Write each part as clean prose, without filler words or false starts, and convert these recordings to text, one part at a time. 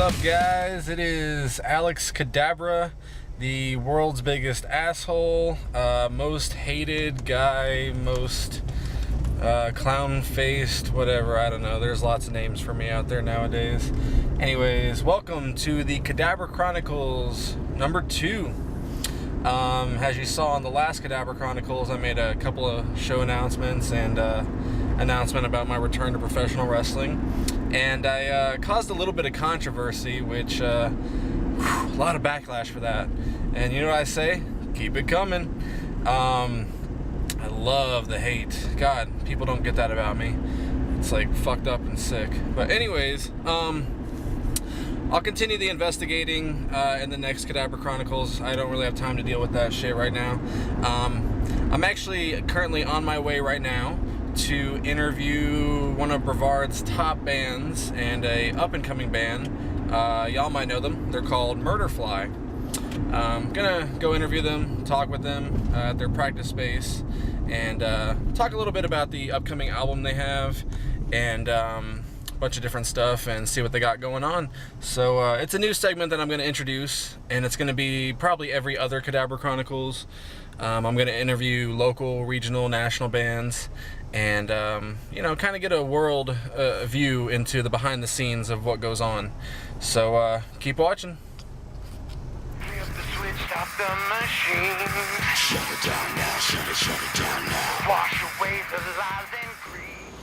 up, guys? It is Alex Cadabra, the world's biggest asshole, most hated guy, most clown-faced, whatever, I don't know. There's lots of names for me out there nowadays. Anyways, welcome to the Cadabra Chronicles number 2. As you saw on the last Cadabra Chronicles, I made a couple of show announcements and announcement about my return to professional wrestling, and I caused a little bit of controversy, which a lot of backlash for that. And you know what I say? Keep it coming. I love the hate. God, people don't get that about me. It's like fucked up and sick. But anyways, I'll continue the investigating in the next Cadabra Chronicles. I don't really have time to deal with that shit right now. I'm actually currently on my way right now to interview one of Brevard's top bands and a up-and-coming band. Y'all might know them. They're called MURDERFLY. I'm gonna go interview them, talk with them at their practice space, and talk a little bit about the upcoming album they have, and a bunch of different stuff, and see what they got going on. So it's a new segment that I'm going to introduce, and it's going to be probably every other Cadabra Chronicles. I'm going to interview local, regional, national bands, and you know, kind of get a world view into the behind the scenes of what goes on. So keep watching. Stop the machine. Shut it down now, shut it down now. Wash away the lies and greed.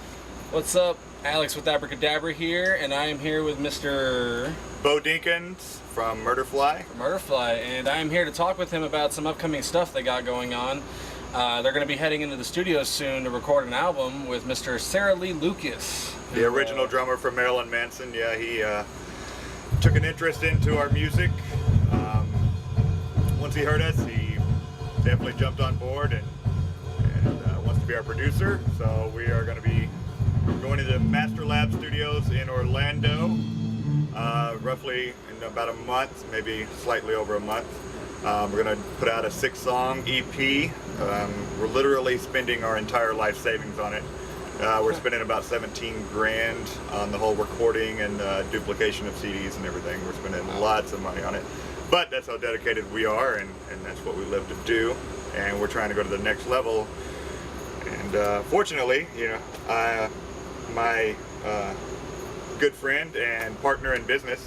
What's up? Alex with Abracadabra here, and I am here with Mr. Bo Dinkins from MURDERFLY. MURDERFLY, and I am here to talk with him about some upcoming stuff they got going on. They're going to be heading into the studios soon to record an album with Mr. Sarah Lee Lucas. The original drummer from Marilyn Manson. Yeah, he took an interest into our music. Once he heard us, he definitely jumped on board and wants to be our producer. So we are going to be going to the Master Lab Studios in Orlando, roughly in about a month, maybe slightly over a month. We're going to put out a 6-song EP. We're literally spending our entire life savings on it. We're spending about 17 grand on the whole recording and duplication of CDs and everything. We're spending lots of money on it. But that's how dedicated we are, and that's what we live to do. And we're trying to go to the next level. And fortunately, you know, my good friend and partner in business,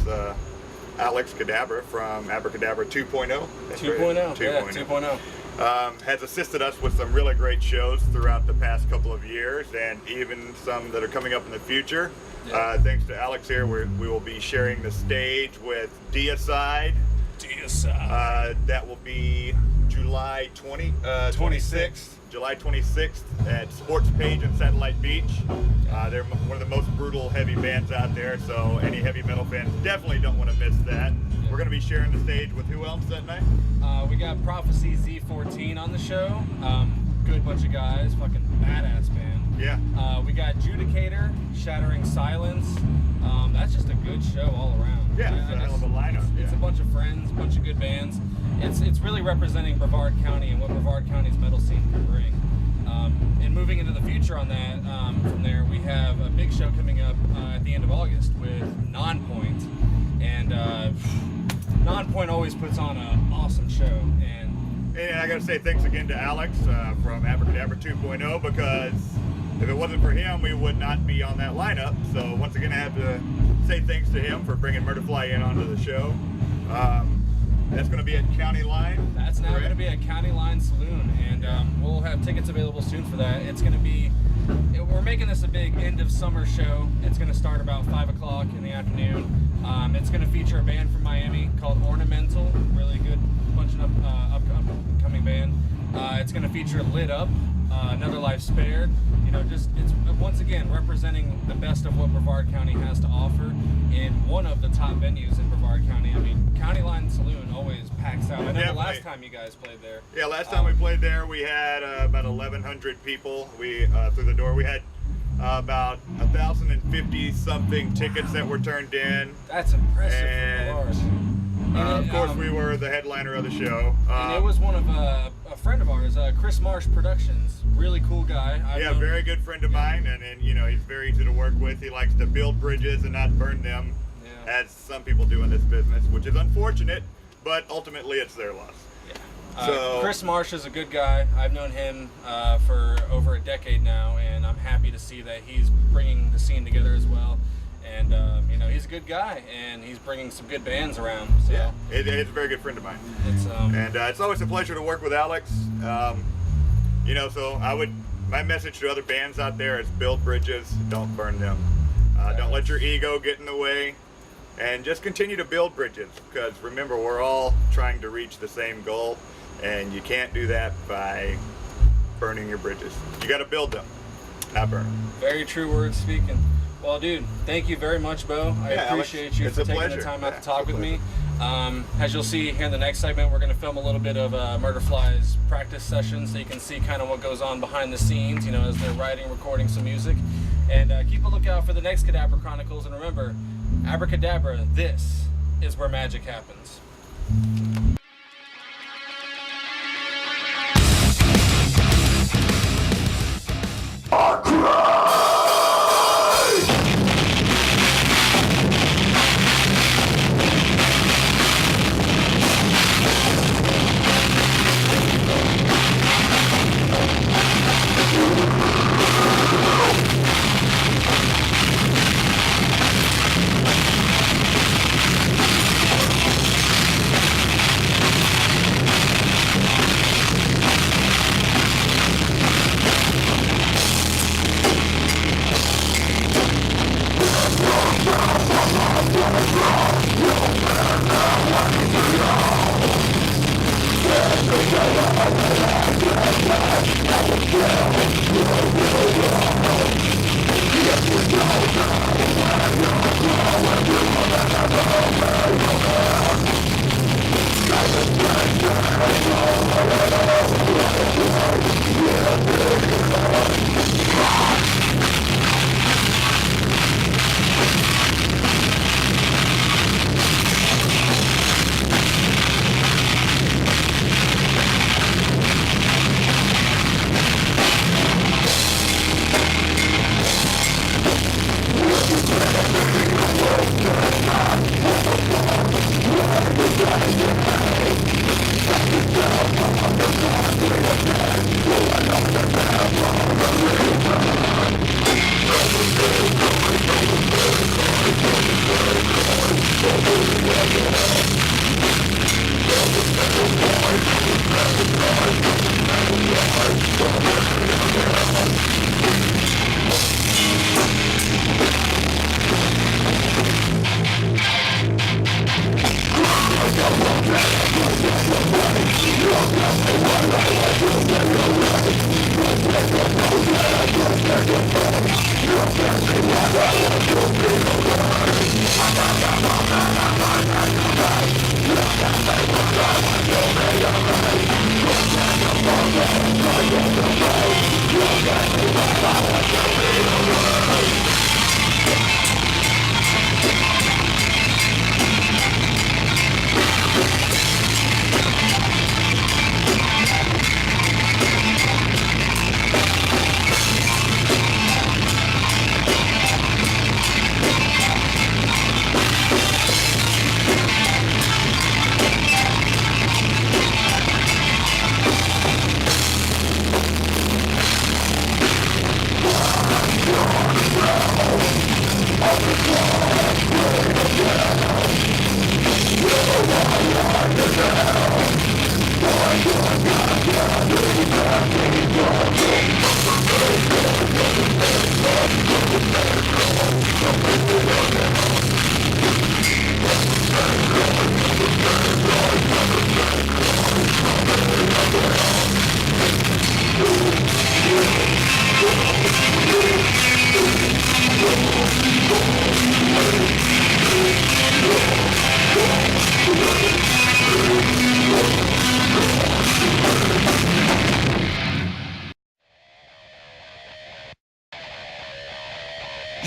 Alex Cadabra from Abracadabra 2.0. 2.0, yeah, 2.0. Has assisted us with some really great shows throughout the past couple of years, and even some that are coming up in the future. Yeah. Thanks to Alex here, we will be sharing the stage with Deicide. That will be July 26th. July 26th at Sports Page and Satellite Beach. They're one of the most brutal heavy bands out there, so any heavy metal fans definitely don't want to miss that. Yeah. We're going to be sharing the stage with who else that night? We got Prophecy Z14 on the show. Good bunch of guys, fucking badass band. Yeah. We got Judicator, Shattering Silence. That's just a good show all around. Yeah, it's a hell of a lineup. It's a bunch of friends, a bunch of good bands. It's really representing Brevard County and what Brevard County's metal scene can bring. And moving into the future on that, from there, we have a big show coming up at the end of August with Nonpoint. And Nonpoint always puts on an awesome show. And I got to say thanks again to Alex from Abracadabra 2.0, because if it wasn't for him, we would not be on that lineup. So once again, I have to say thanks to him for bringing MURDERFLY in onto the show. That's going to be at County Line. That's now going to be at County Line Saloon, and we'll have tickets available soon for that. It's going to be, we're making this a big end of summer show. It's going to start about 5 o'clock in the afternoon. It's going to feature a band from Miami called Ornamental, really good bunch of upcoming band. It's going to feature Lit Up, Another Life Spared. You know, just it's once again representing the best of what Brevard County has to offer in one of the top venues in Brevard County. I mean, County Line Saloon always packs out. I know the last time you guys played there. Yeah, last time we played there, we had about 1,100 people. We through the door. We had about 1,050 something tickets that were turned in. That's impressive. Of course, we were the headliner of the show. And it was one of a friend of ours, Chris Marsh Productions. Really cool guy. Very good friend of mine, and you know, he's very easy to work with. He likes to build bridges and not burn them. as some people do in this business, which is unfortunate, but ultimately it's their loss. So, Chris Marsh is a good guy. I've known him for over a decade now, and I'm happy to see that he's bringing the scene together as well. And you know, he's a good guy, and he's bringing some good bands around. So yeah, it's a very good friend of mine. It's always a pleasure to work with Alex. You know, so my message to other bands out there is build bridges, don't burn them. Don't let your ego get in the way, and just continue to build bridges, because remember, we're all trying to reach the same goal, and you can't do that by burning your bridges. You got to build them, not burn them. Very true words speaking. Well, dude, thank you very much, Bo. I appreciate you for taking the time out to talk with me. As you'll see here in the next segment, we're going to film a little bit of MURDERFLY's practice session, so you can see kind of what goes on behind the scenes, you know, as they're writing, recording some music. And keep a lookout for the next Cadabra Chronicles. And remember, abracadabra, this is where magic happens.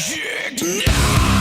Shit.